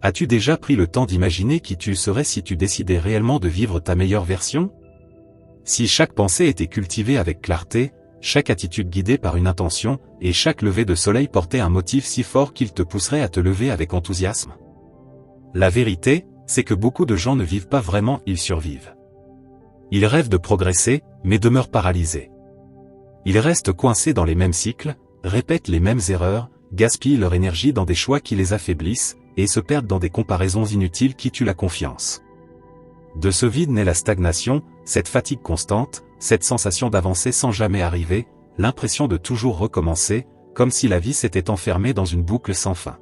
As-tu déjà pris le temps d'imaginer qui tu serais si tu décidais réellement de vivre ta meilleure version? Si chaque pensée était cultivée avec clarté, chaque attitude guidée par une intention, et chaque lever de soleil portait un motif si fort qu'il te pousserait à te lever avec enthousiasme. La vérité, c'est que beaucoup de gens ne vivent pas vraiment, ils survivent. Ils rêvent de progresser, mais demeurent paralysés. Ils restent coincés dans les mêmes cycles, répètent les mêmes erreurs, gaspillent leur énergie dans des choix qui les affaiblissent, et se perdent dans des comparaisons inutiles qui tuent la confiance. De ce vide naît la stagnation, cette fatigue constante, cette sensation d'avancer sans jamais arriver, l'impression de toujours recommencer, comme si la vie s'était enfermée dans une boucle sans fin.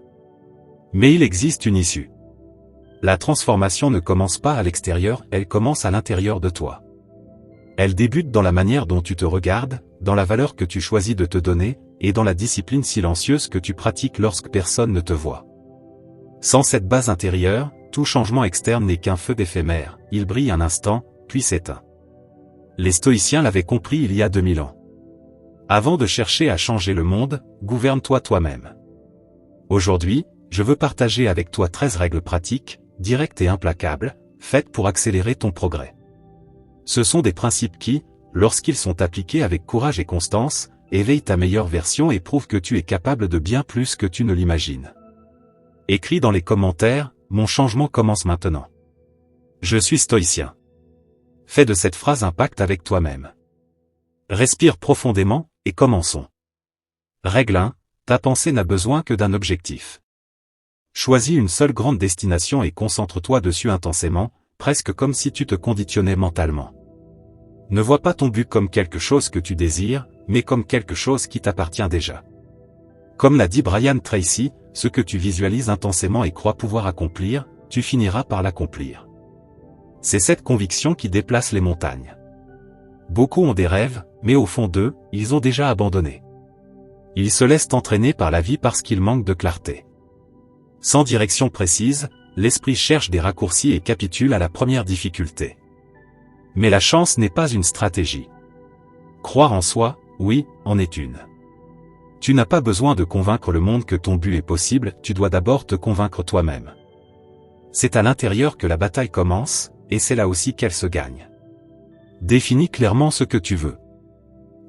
Mais il existe une issue. La transformation ne commence pas à l'extérieur, elle commence à l'intérieur de toi. Elle débute dans la manière dont tu te regardes, dans la valeur que tu choisis de te donner, et dans la discipline silencieuse que tu pratiques lorsque personne ne te voit. Sans cette base intérieure, tout changement externe n'est qu'un feu d'éphémère, il brille un instant, puis s'éteint. Les stoïciens l'avaient compris il y a 2000 ans. Avant de chercher à changer le monde, gouverne-toi toi-même. Aujourd'hui, je veux partager avec toi 13 règles pratiques, directes et implacables, faites pour accélérer ton progrès. Ce sont des principes qui, lorsqu'ils sont appliqués avec courage et constance, éveillent ta meilleure version et prouvent que tu es capable de bien plus que tu ne l'imagines. Écris dans les commentaires, mon changement commence maintenant. Je suis stoïcien. Fais de cette phrase un pacte avec toi-même. Respire profondément, et commençons. Règle 1, ta pensée n'a besoin que d'un objectif. Choisis une seule grande destination et concentre-toi dessus intensément, presque comme si tu te conditionnais mentalement. Ne vois pas ton but comme quelque chose que tu désires, mais comme quelque chose qui t'appartient déjà. Comme l'a dit Brian Tracy, ce que tu visualises intensément et crois pouvoir accomplir, tu finiras par l'accomplir. C'est cette conviction qui déplace les montagnes. Beaucoup ont des rêves, mais au fond d'eux, ils ont déjà abandonné. Ils se laissent entraîner par la vie parce qu'ils manquent de clarté. Sans direction précise, l'esprit cherche des raccourcis et capitule à la première difficulté. Mais la chance n'est pas une stratégie. Croire en soi, oui, en est une. Tu n'as pas besoin de convaincre le monde que ton but est possible, tu dois d'abord te convaincre toi-même. C'est à l'intérieur que la bataille commence, et c'est là aussi qu'elle se gagne. Définis clairement ce que tu veux.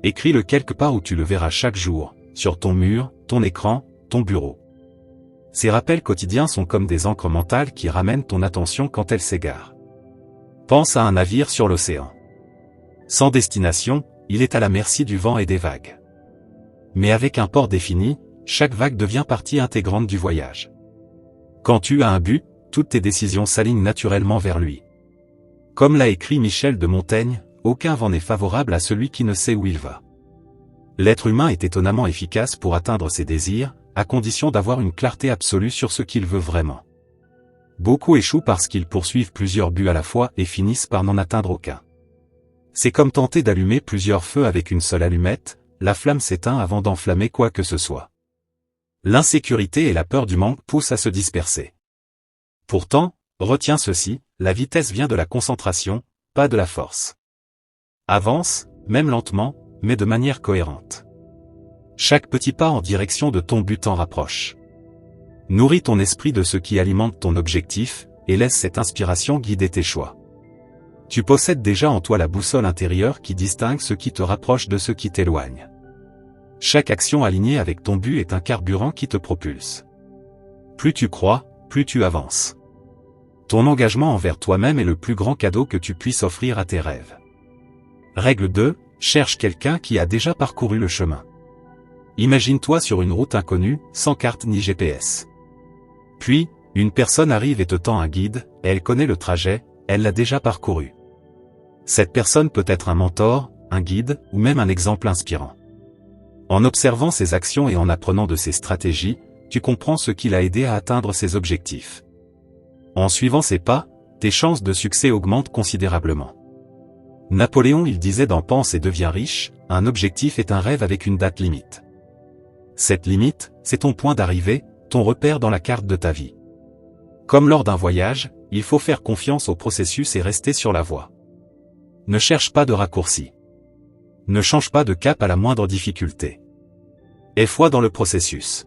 Écris-le quelque part où tu le verras chaque jour, sur ton mur, ton écran, ton bureau. Ces rappels quotidiens sont comme des encres mentales qui ramènent ton attention quand elle s'égare. Pense à un navire sur l'océan. Sans destination, il est à la merci du vent et des vagues. Mais avec un port défini, chaque vague devient partie intégrante du voyage. Quand tu as un but, toutes tes décisions s'alignent naturellement vers lui. Comme l'a écrit Michel de Montaigne, aucun vent n'est favorable à celui qui ne sait où il va. L'être humain est étonnamment efficace pour atteindre ses désirs, à condition d'avoir une clarté absolue sur ce qu'il veut vraiment. Beaucoup échouent parce qu'ils poursuivent plusieurs buts à la fois et finissent par n'en atteindre aucun. C'est comme tenter d'allumer plusieurs feux avec une seule allumette, la flamme s'éteint avant d'enflammer quoi que ce soit. L'insécurité et la peur du manque poussent à se disperser. Pourtant, retiens ceci, la vitesse vient de la concentration, pas de la force. Avance, même lentement, mais de manière cohérente. Chaque petit pas en direction de ton but t'en rapproche. Nourris ton esprit de ce qui alimente ton objectif, et laisse cette inspiration guider tes choix. Tu possèdes déjà en toi la boussole intérieure qui distingue ce qui te rapproche de ce qui t'éloigne. Chaque action alignée avec ton but est un carburant qui te propulse. Plus tu crois, plus tu avances. Ton engagement envers toi-même est le plus grand cadeau que tu puisses offrir à tes rêves. Règle 2, cherche quelqu'un qui a déjà parcouru le chemin. Imagine-toi sur une route inconnue, sans carte ni GPS. Puis, une personne arrive et te tend un guide, elle connaît le trajet, elle l'a déjà parcouru. Cette personne peut être un mentor, un guide, ou même un exemple inspirant. En observant ses actions et en apprenant de ses stratégies, tu comprends ce qui l'a aidé à atteindre ses objectifs. En suivant ses pas, tes chances de succès augmentent considérablement. Napoléon il disait dans Pense et deviens riche, un objectif est un rêve avec une date limite. Cette limite, c'est ton point d'arrivée, ton repère dans la carte de ta vie. Comme lors d'un voyage, il faut faire confiance au processus et rester sur la voie. Ne cherche pas de raccourci. Ne change pas de cap à la moindre difficulté. Aie foi dans le processus.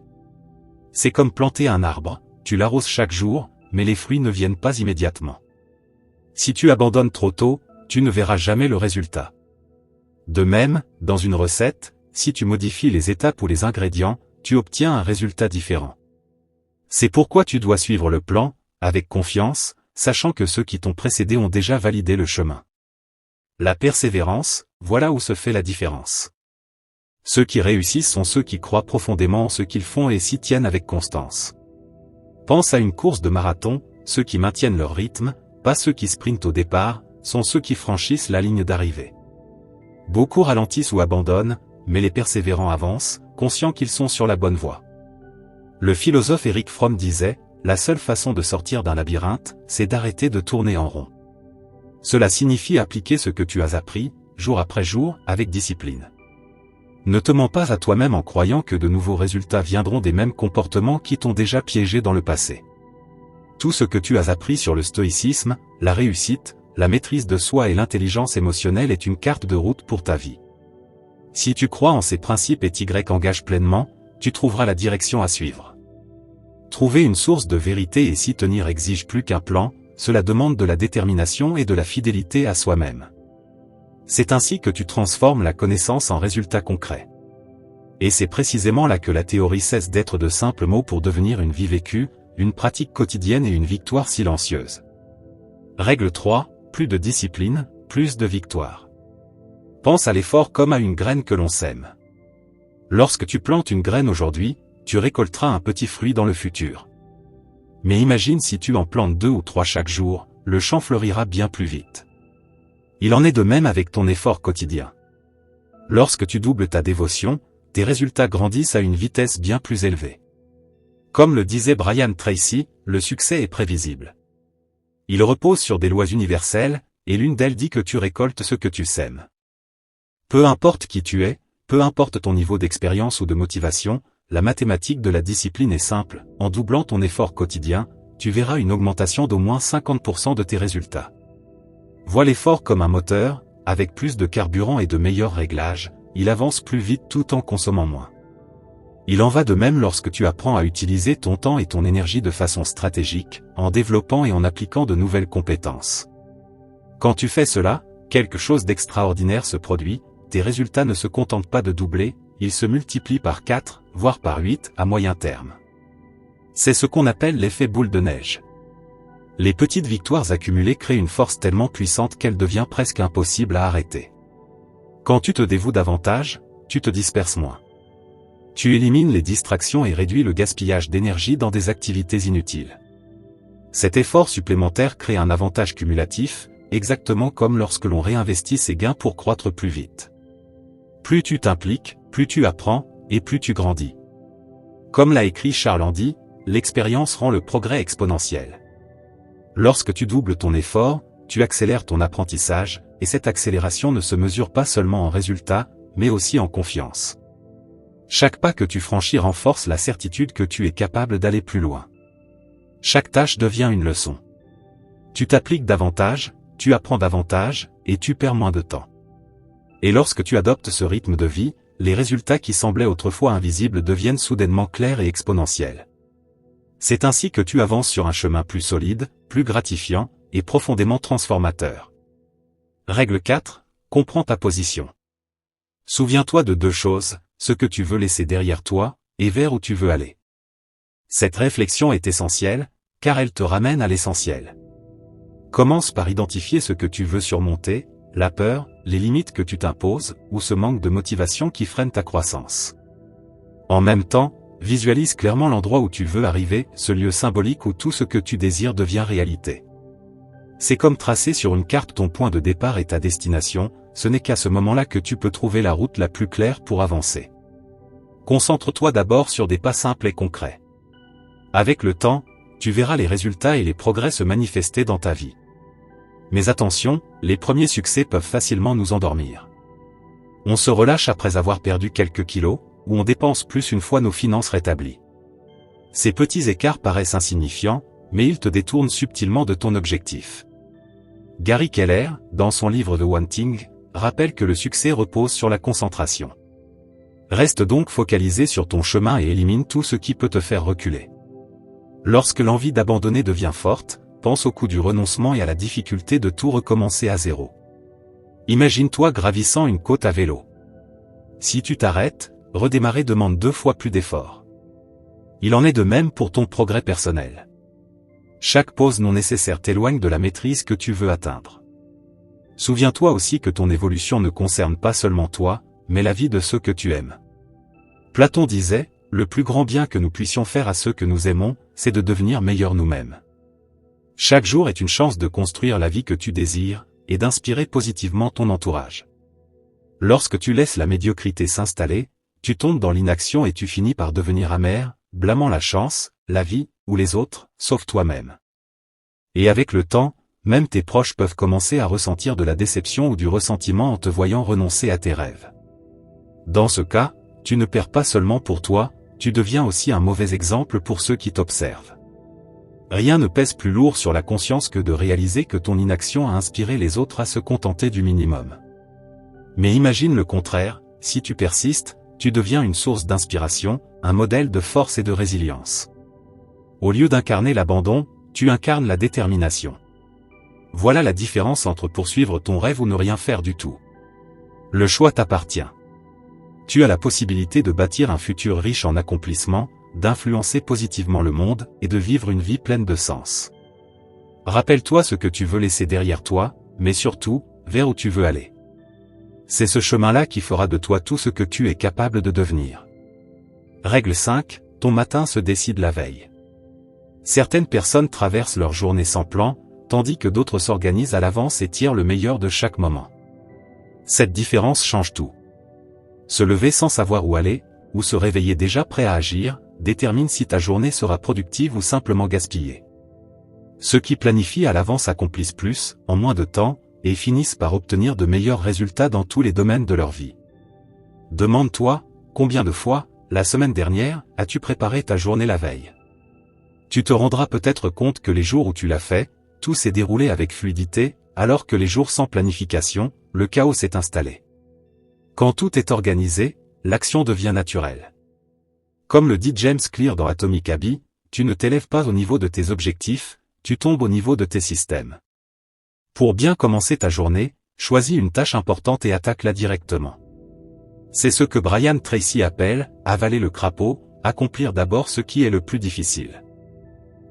C'est comme planter un arbre, tu l'arroses chaque jour, mais les fruits ne viennent pas immédiatement. Si tu abandonnes trop tôt, tu ne verras jamais le résultat. De même, dans une recette, si tu modifies les étapes ou les ingrédients, tu obtiens un résultat différent. C'est pourquoi tu dois suivre le plan, avec confiance, sachant que ceux qui t'ont précédé ont déjà validé le chemin. La persévérance, voilà où se fait la différence. Ceux qui réussissent sont ceux qui croient profondément en ce qu'ils font et s'y tiennent avec constance. Pense à une course de marathon, ceux qui maintiennent leur rythme, pas ceux qui sprintent au départ, sont ceux qui franchissent la ligne d'arrivée. Beaucoup ralentissent ou abandonnent, mais les persévérants avancent, conscients qu'ils sont sur la bonne voie. Le philosophe Erich Fromm disait, « La seule façon de sortir d'un labyrinthe, c'est d'arrêter de tourner en rond. » Cela signifie appliquer ce que tu as appris, jour après jour, avec discipline. Ne te mens pas à toi-même en croyant que de nouveaux résultats viendront des mêmes comportements qui t'ont déjà piégé dans le passé. Tout ce que tu as appris sur le stoïcisme, la réussite, la maîtrise de soi et l'intelligence émotionnelle est une carte de route pour ta vie. Si tu crois en ces principes et t'y engages pleinement, tu trouveras la direction à suivre. Trouver une source de vérité et s'y tenir exige plus qu'un plan, cela demande de la détermination et de la fidélité à soi-même. C'est ainsi que tu transformes la connaissance en résultats concrets. Et c'est précisément là que la théorie cesse d'être de simples mots pour devenir une vie vécue, une pratique quotidienne et une victoire silencieuse. Règle 3, plus de discipline, plus de victoire. Pense à l'effort comme à une graine que l'on sème. Lorsque tu plantes une graine aujourd'hui, tu récolteras un petit fruit dans le futur. Mais imagine si tu en plantes 2 ou 3 chaque jour, le champ fleurira bien plus vite. Il en est de même avec ton effort quotidien. Lorsque tu doubles ta dévotion, tes résultats grandissent à une vitesse bien plus élevée. Comme le disait Brian Tracy, le succès est prévisible. Il repose sur des lois universelles, et l'une d'elles dit que tu récoltes ce que tu sèmes. Peu importe qui tu es, peu importe ton niveau d'expérience ou de motivation, la mathématique de la discipline est simple, en doublant ton effort quotidien, tu verras une augmentation d'au moins 50% de tes résultats. Vois l'effort comme un moteur, avec plus de carburant et de meilleurs réglages, il avance plus vite tout en consommant moins. Il en va de même lorsque tu apprends à utiliser ton temps et ton énergie de façon stratégique, en développant et en appliquant de nouvelles compétences. Quand tu fais cela, quelque chose d'extraordinaire se produit, tes résultats ne se contentent pas de doubler, ils se multiplient par 4, voire par 8 à moyen terme. C'est ce qu'on appelle l'effet boule de neige. Les petites victoires accumulées créent une force tellement puissante qu'elle devient presque impossible à arrêter. Quand tu te dévoues davantage, tu te disperses moins. Tu élimines les distractions et réduis le gaspillage d'énergie dans des activités inutiles. Cet effort supplémentaire crée un avantage cumulatif, exactement comme lorsque l'on réinvestit ses gains pour croître plus vite. Plus tu t'impliques, plus tu apprends, et plus tu grandis. Comme l'a écrit Charles Andy, l'expérience rend le progrès exponentiel. Lorsque tu doubles ton effort, tu accélères ton apprentissage, et cette accélération ne se mesure pas seulement en résultats, mais aussi en confiance. Chaque pas que tu franchis renforce la certitude que tu es capable d'aller plus loin. Chaque tâche devient une leçon. Tu t'appliques davantage, tu apprends davantage, et tu perds moins de temps. Et lorsque tu adoptes ce rythme de vie, les résultats qui semblaient autrefois invisibles deviennent soudainement clairs et exponentiels. C'est ainsi que tu avances sur un chemin plus solide, plus gratifiant, et profondément transformateur. Règle 4, comprends ta position. Souviens-toi de 2 choses, ce que tu veux laisser derrière toi, et vers où tu veux aller. Cette réflexion est essentielle, car elle te ramène à l'essentiel. Commence par identifier ce que tu veux surmonter, la peur, les limites que tu t'imposes, ou ce manque de motivation qui freine ta croissance. En même temps, visualise clairement l'endroit où tu veux arriver, ce lieu symbolique où tout ce que tu désires devient réalité. C'est comme tracer sur une carte ton point de départ et ta destination, ce n'est qu'à ce moment-là que tu peux trouver la route la plus claire pour avancer. Concentre-toi d'abord sur des pas simples et concrets. Avec le temps, tu verras les résultats et les progrès se manifester dans ta vie. Mais attention, les premiers succès peuvent facilement nous endormir. On se relâche après avoir perdu quelques kilos, ou on dépense plus une fois nos finances rétablies. Ces petits écarts paraissent insignifiants, mais ils te détournent subtilement de ton objectif. Gary Keller, dans son livre The Wanting, rappelle que le succès repose sur la concentration. Reste donc focalisé sur ton chemin et élimine tout ce qui peut te faire reculer. Lorsque l'envie d'abandonner devient forte, pense au coût du renoncement et à la difficulté de tout recommencer à zéro. Imagine-toi gravissant une côte à vélo. Si tu t'arrêtes, redémarrer demande 2 fois plus d'efforts. Il en est de même pour ton progrès personnel. Chaque pause non nécessaire t'éloigne de la maîtrise que tu veux atteindre. Souviens-toi aussi que ton évolution ne concerne pas seulement toi, mais la vie de ceux que tu aimes. Platon disait, le plus grand bien que nous puissions faire à ceux que nous aimons, c'est de devenir meilleurs nous-mêmes. Chaque jour est une chance de construire la vie que tu désires, et d'inspirer positivement ton entourage. Lorsque tu laisses la médiocrité s'installer, tu tombes dans l'inaction et tu finis par devenir amer, blâmant la chance, la vie, ou les autres, sauf toi-même. Et avec le temps, même tes proches peuvent commencer à ressentir de la déception ou du ressentiment en te voyant renoncer à tes rêves. Dans ce cas, tu ne perds pas seulement pour toi, tu deviens aussi un mauvais exemple pour ceux qui t'observent. Rien ne pèse plus lourd sur la conscience que de réaliser que ton inaction a inspiré les autres à se contenter du minimum. Mais imagine le contraire, si tu persistes, tu deviens une source d'inspiration, un modèle de force et de résilience. Au lieu d'incarner l'abandon, tu incarnes la détermination. Voilà la différence entre poursuivre ton rêve ou ne rien faire du tout. Le choix t'appartient. Tu as la possibilité de bâtir un futur riche en accomplissements, d'influencer positivement le monde, et de vivre une vie pleine de sens. Rappelle-toi ce que tu veux laisser derrière toi, mais surtout, vers où tu veux aller. C'est ce chemin-là qui fera de toi tout ce que tu es capable de devenir. Règle 5, ton matin se décide la veille. Certaines personnes traversent leur journée sans plan, tandis que d'autres s'organisent à l'avance et tirent le meilleur de chaque moment. Cette différence change tout. Se lever sans savoir où aller, ou se réveiller déjà prêt à agir, détermine si ta journée sera productive ou simplement gaspillée. Ceux qui planifient à l'avance accomplissent plus, en moins de temps, et finissent par obtenir de meilleurs résultats dans tous les domaines de leur vie. Demande-toi, combien de fois, la semaine dernière, as-tu préparé ta journée la veille? Tu te rendras peut-être compte que les jours où tu l'as fait, tout s'est déroulé avec fluidité, alors que les jours sans planification, le chaos s'est installé. Quand tout est organisé, l'action devient naturelle. Comme le dit James Clear dans Atomic Habits, tu ne t'élèves pas au niveau de tes objectifs, tu tombes au niveau de tes systèmes. Pour bien commencer ta journée, choisis une tâche importante et attaque-la directement. C'est ce que Brian Tracy appelle « avaler le crapaud », accomplir d'abord ce qui est le plus difficile.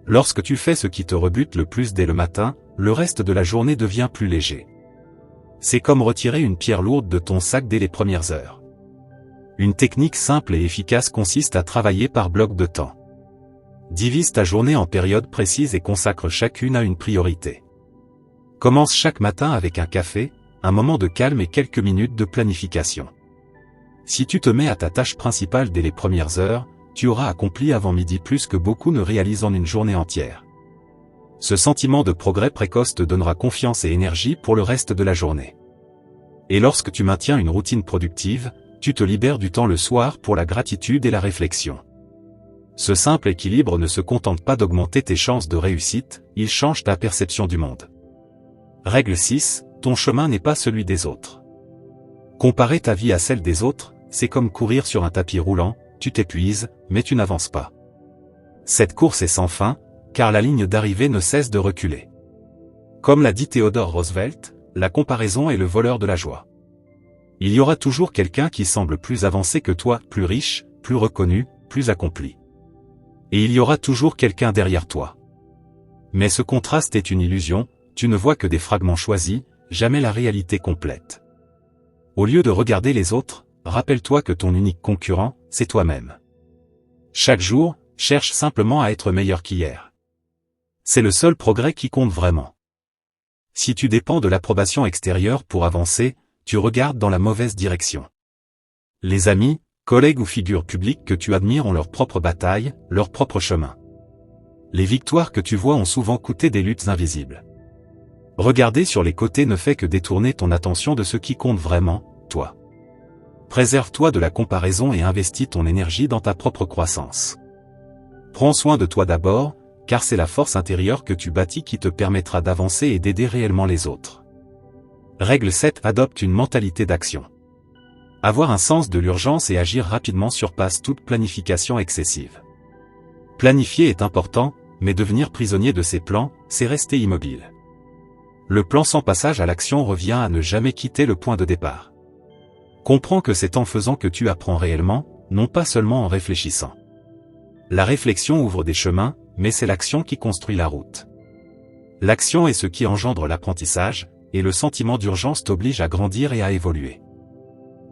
Lorsque tu fais ce qui te rebute le plus dès le matin, le reste de la journée devient plus léger. C'est comme retirer une pierre lourde de ton sac dès les premières heures. Une technique simple et efficace consiste à travailler par bloc de temps. Divise ta journée en périodes précises et consacre chacune à une priorité. Commence chaque matin avec un café, un moment de calme et quelques minutes de planification. Si tu te mets à ta tâche principale dès les premières heures, tu auras accompli avant midi plus que beaucoup ne réalisent en une journée entière. Ce sentiment de progrès précoce te donnera confiance et énergie pour le reste de la journée. Et lorsque tu maintiens une routine productive, tu te libères du temps le soir pour la gratitude et la réflexion. Ce simple équilibre ne se contente pas d'augmenter tes chances de réussite, il change ta perception du monde. Règle 6, ton chemin n'est pas celui des autres. Comparer ta vie à celle des autres, c'est comme courir sur un tapis roulant, tu t'épuises, mais tu n'avances pas. Cette course est sans fin, car la ligne d'arrivée ne cesse de reculer. Comme l'a dit Theodore Roosevelt, la comparaison est le voleur de la joie. Il y aura toujours quelqu'un qui semble plus avancé que toi, plus riche, plus reconnu, plus accompli. Et il y aura toujours quelqu'un derrière toi. Mais ce contraste est une illusion, tu ne vois que des fragments choisis, jamais la réalité complète. Au lieu de regarder les autres, rappelle-toi que ton unique concurrent, c'est toi-même. Chaque jour, cherche simplement à être meilleur qu'hier. C'est le seul progrès qui compte vraiment. Si tu dépends de l'approbation extérieure pour avancer, tu regardes dans la mauvaise direction. Les amis, collègues ou figures publiques que tu admires ont leur propre bataille, leur propre chemin. Les victoires que tu vois ont souvent coûté des luttes invisibles. Regarder sur les côtés ne fait que détourner ton attention de ce qui compte vraiment, toi. Préserve-toi de la comparaison et investis ton énergie dans ta propre croissance. Prends soin de toi d'abord, car c'est la force intérieure que tu bâtis qui te permettra d'avancer et d'aider réellement les autres. Règle 7. Adopte une mentalité d'action. Avoir un sens de l'urgence et agir rapidement surpasse toute planification excessive. Planifier est important, mais devenir prisonnier de ses plans, c'est rester immobile. Le plan sans passage à l'action revient à ne jamais quitter le point de départ. Comprends que c'est en faisant que tu apprends réellement, non pas seulement en réfléchissant. La réflexion ouvre des chemins, mais c'est l'action qui construit la route. L'action est ce qui engendre l'apprentissage, et le sentiment d'urgence t'oblige à grandir et à évoluer.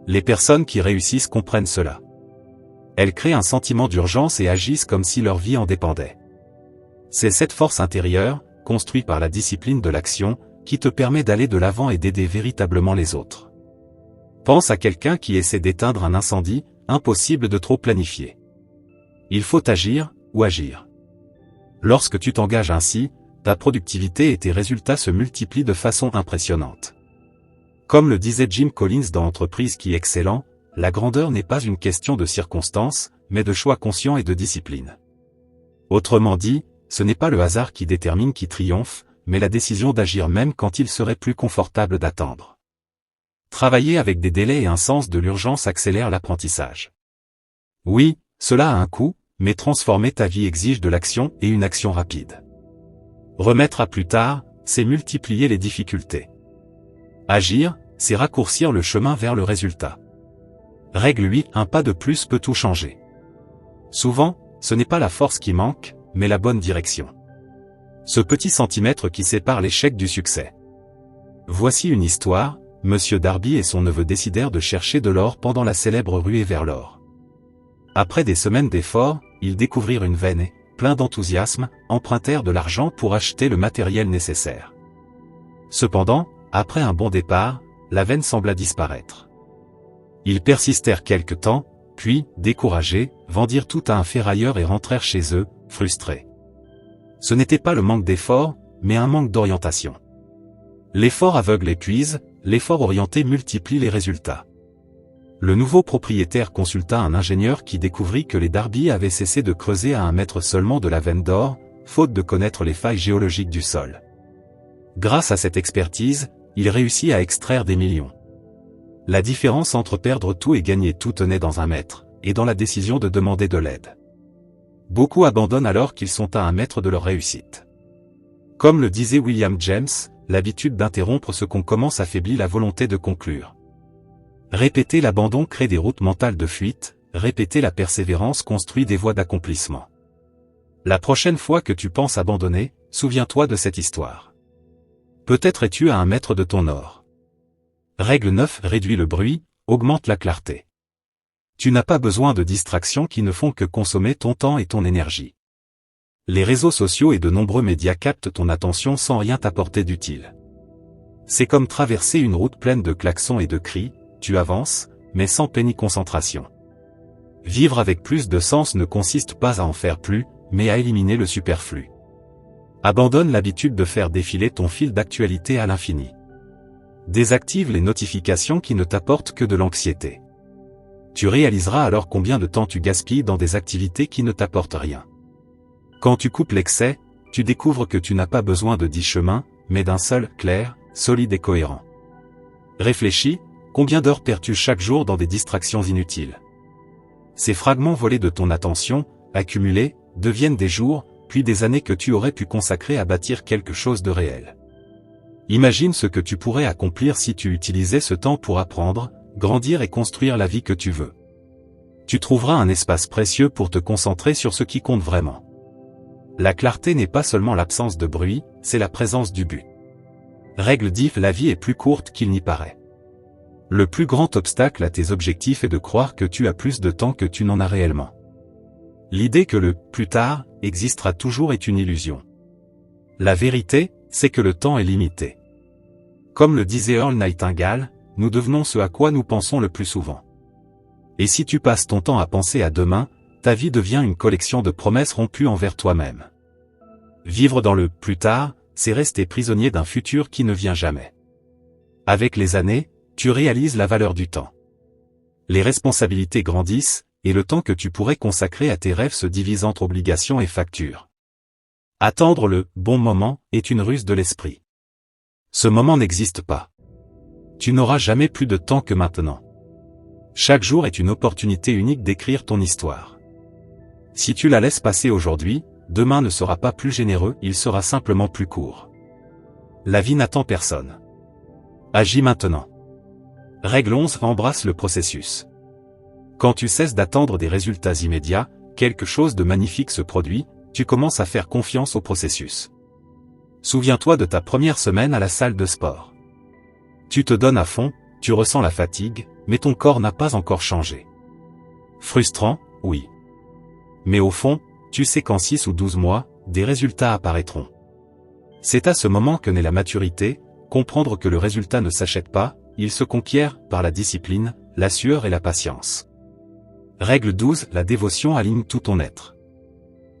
Les personnes qui réussissent comprennent cela. Elles créent un sentiment d'urgence et agissent comme si leur vie en dépendait. C'est cette force intérieure, construite par la discipline de l'action, qui te permet d'aller de l'avant et d'aider véritablement les autres. Pense à quelqu'un qui essaie d'éteindre un incendie, impossible de trop planifier. Il faut agir, ou agir. Lorsque tu t'engages ainsi, ta productivité et tes résultats se multiplient de façon impressionnante. Comme le disait Jim Collins dans Entreprise qui excellent, la grandeur n'est pas une question de circonstances, mais de choix conscients et de discipline. Autrement dit, ce n'est pas le hasard qui détermine qui triomphe, mais la décision d'agir même quand il serait plus confortable d'attendre. Travailler avec des délais et un sens de l'urgence accélère l'apprentissage. Oui, cela a un coût, mais transformer ta vie exige de l'action et une action rapide. Remettre à plus tard, c'est multiplier les difficultés. Agir, c'est raccourcir le chemin vers le résultat. Règle 8, un pas de plus peut tout changer. Souvent, ce n'est pas la force qui manque, mais la bonne direction. Ce petit centimètre qui sépare l'échec du succès. Voici une histoire, Monsieur Darby et son neveu décidèrent de chercher de l'or pendant la célèbre ruée vers l'or. Après des semaines d'efforts, ils découvrirent une veine et, pleins d'enthousiasme, empruntèrent de l'argent pour acheter le matériel nécessaire. Cependant, après un bon départ, la veine sembla disparaître. Ils persistèrent quelque temps, puis, découragés, vendirent tout à un ferrailleur et rentrèrent chez eux, frustrés. Ce n'était pas le manque d'effort, mais un manque d'orientation. L'effort aveugle épuise, l'effort orienté multiplie les résultats. Le nouveau propriétaire consulta un ingénieur qui découvrit que les Darby avaient cessé de creuser à 1 mètre seulement de la veine d'or, faute de connaître les failles géologiques du sol. Grâce à cette expertise, il réussit à extraire des millions. La différence entre perdre tout et gagner tout tenait dans 1 mètre, et dans la décision de demander de l'aide. Beaucoup abandonnent alors qu'ils sont à 1 mètre de leur réussite. Comme le disait William James, l'habitude d'interrompre ce qu'on commence affaiblit la volonté de conclure. Répéter l'abandon crée des routes mentales de fuite, répéter la persévérance construit des voies d'accomplissement. La prochaine fois que tu penses abandonner, souviens-toi de cette histoire. Peut-être es-tu à 1 mètre de ton or. Règle 9, réduis le bruit, augmente la clarté. Tu n'as pas besoin de distractions qui ne font que consommer ton temps et ton énergie. Les réseaux sociaux et de nombreux médias captent ton attention sans rien t'apporter d'utile. C'est comme traverser une route pleine de klaxons et de cris, tu avances, mais sans peine ni concentration. Vivre avec plus de sens ne consiste pas à en faire plus, mais à éliminer le superflu. Abandonne l'habitude de faire défiler ton fil d'actualité à l'infini. Désactive les notifications qui ne t'apportent que de l'anxiété. Tu réaliseras alors combien de temps tu gaspilles dans des activités qui ne t'apportent rien. Quand tu coupes l'excès, tu découvres que tu n'as pas besoin de 10 chemins, mais d'un seul, clair, solide et cohérent. Réfléchis, combien d'heures perds-tu chaque jour dans des distractions inutiles? Ces fragments volés de ton attention, accumulés, deviennent des jours, puis des années que tu aurais pu consacrer à bâtir quelque chose de réel. Imagine ce que tu pourrais accomplir si tu utilisais ce temps pour apprendre, grandir et construire la vie que tu veux. Tu trouveras un espace précieux pour te concentrer sur ce qui compte vraiment. La clarté n'est pas seulement l'absence de bruit, c'est la présence du but. Règle 10, la vie est plus courte qu'il n'y paraît. Le plus grand obstacle à tes objectifs est de croire que tu as plus de temps que tu n'en as réellement. L'idée que le « plus tard » existera toujours est une illusion. La vérité, c'est que le temps est limité. Comme le disait Earl Nightingale, nous devenons ce à quoi nous pensons le plus souvent. Et si tu passes ton temps à penser à demain, ta vie devient une collection de promesses rompues envers toi-même. Vivre dans le « plus tard », c'est rester prisonnier d'un futur qui ne vient jamais. Avec les années, tu réalises la valeur du temps. Les responsabilités grandissent, et le temps que tu pourrais consacrer à tes rêves se divise entre obligations et factures. Attendre le « bon moment » est une ruse de l'esprit. Ce moment n'existe pas. Tu n'auras jamais plus de temps que maintenant. Chaque jour est une opportunité unique d'écrire ton histoire. Si tu la laisses passer aujourd'hui, demain ne sera pas plus généreux, il sera simplement plus court. La vie n'attend personne. Agis maintenant. Règle 11. Embrasse le processus. Quand tu cesses d'attendre des résultats immédiats, quelque chose de magnifique se produit, tu commences à faire confiance au processus. Souviens-toi de ta première semaine à la salle de sport. Tu te donnes à fond, tu ressens la fatigue, mais ton corps n'a pas encore changé. Frustrant, oui. Mais au fond, tu sais qu'en 6 ou 12 mois, des résultats apparaîtront. C'est à ce moment que naît la maturité, comprendre que le résultat ne s'achète pas, il se conquiert par la discipline, la sueur et la patience. Règle 12. La dévotion aligne tout ton être.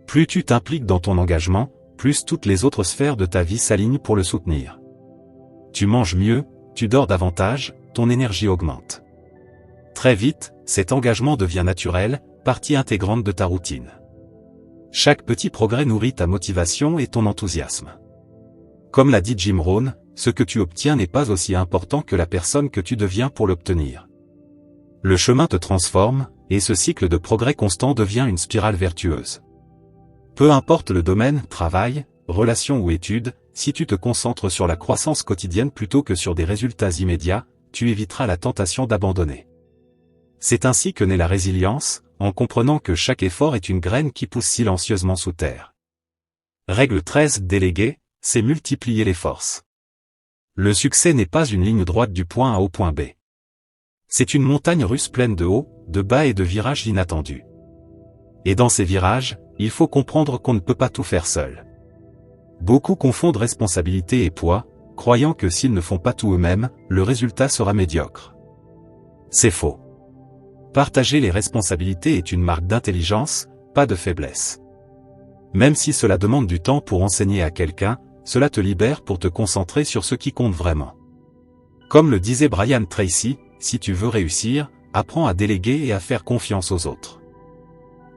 Plus tu t'impliques dans ton engagement, plus toutes les autres sphères de ta vie s'alignent pour le soutenir. Tu manges mieux, tu dors davantage, ton énergie augmente. Très vite, cet engagement devient naturel, partie intégrante de ta routine. Chaque petit progrès nourrit ta motivation et ton enthousiasme. Comme l'a dit Jim Rohn, ce que tu obtiens n'est pas aussi important que la personne que tu deviens pour l'obtenir. Le chemin te transforme, et ce cycle de progrès constant devient une spirale vertueuse. Peu importe le domaine, travail, relations ou études, si tu te concentres sur la croissance quotidienne plutôt que sur des résultats immédiats, tu éviteras la tentation d'abandonner. C'est ainsi que naît la résilience, en comprenant que chaque effort est une graine qui pousse silencieusement sous terre. Règle 13. Déléguer, c'est multiplier les forces. Le succès n'est pas une ligne droite du point A au point B. C'est une montagne russe pleine de hauts, de bas et de virages inattendus. Et dans ces virages, il faut comprendre qu'on ne peut pas tout faire seul. Beaucoup confondent responsabilité et poids, croyant que s'ils ne font pas tout eux-mêmes, le résultat sera médiocre. C'est faux. Partager les responsabilités est une marque d'intelligence, pas de faiblesse. Même si cela demande du temps pour enseigner à quelqu'un, cela te libère pour te concentrer sur ce qui compte vraiment. Comme le disait Brian Tracy, si tu veux réussir, apprends à déléguer et à faire confiance aux autres.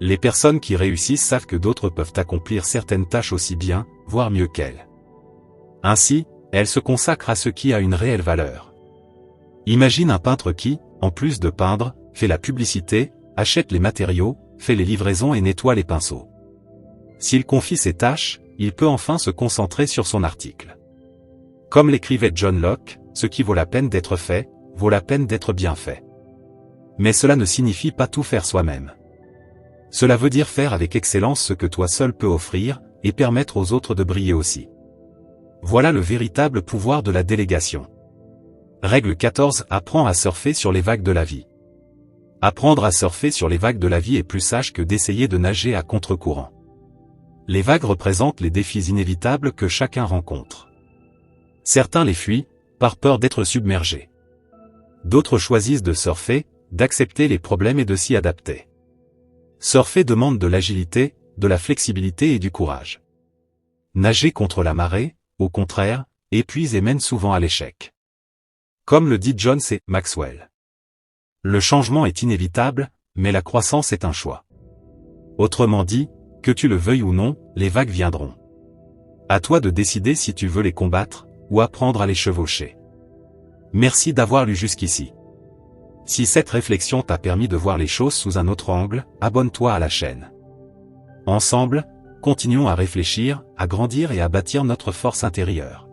Les personnes qui réussissent savent que d'autres peuvent accomplir certaines tâches aussi bien, voire mieux qu'elles. Ainsi, elles se consacrent à ce qui a une réelle valeur. Imagine un peintre qui, en plus de peindre, fait la publicité, achète les matériaux, fait les livraisons et nettoie les pinceaux. S'il confie ces tâches, il peut enfin se concentrer sur son article. Comme l'écrivait John Locke, ce qui vaut la peine d'être fait, vaut la peine d'être bien fait. Mais cela ne signifie pas tout faire soi-même. Cela veut dire faire avec excellence ce que toi seul peux offrir, et permettre aux autres de briller aussi. Voilà le véritable pouvoir de la délégation. Règle 14. Apprends à surfer sur les vagues de la vie. Apprendre à surfer sur les vagues de la vie est plus sage que d'essayer de nager à contre-courant. Les vagues représentent les défis inévitables que chacun rencontre. Certains les fuient, par peur d'être submergés. D'autres choisissent de surfer, d'accepter les problèmes et de s'y adapter. Surfer demande de l'agilité, de la flexibilité et du courage. Nager contre la marée, au contraire, épuise et mène souvent à l'échec. Comme le dit John C. Maxwell. Le changement est inévitable, mais la croissance est un choix. Autrement dit, que tu le veuilles ou non, les vagues viendront. À toi de décider si tu veux les combattre, ou apprendre à les chevaucher. Merci d'avoir lu jusqu'ici. Si cette réflexion t'a permis de voir les choses sous un autre angle, abonne-toi à la chaîne. Ensemble, continuons à réfléchir, à grandir et à bâtir notre force intérieure.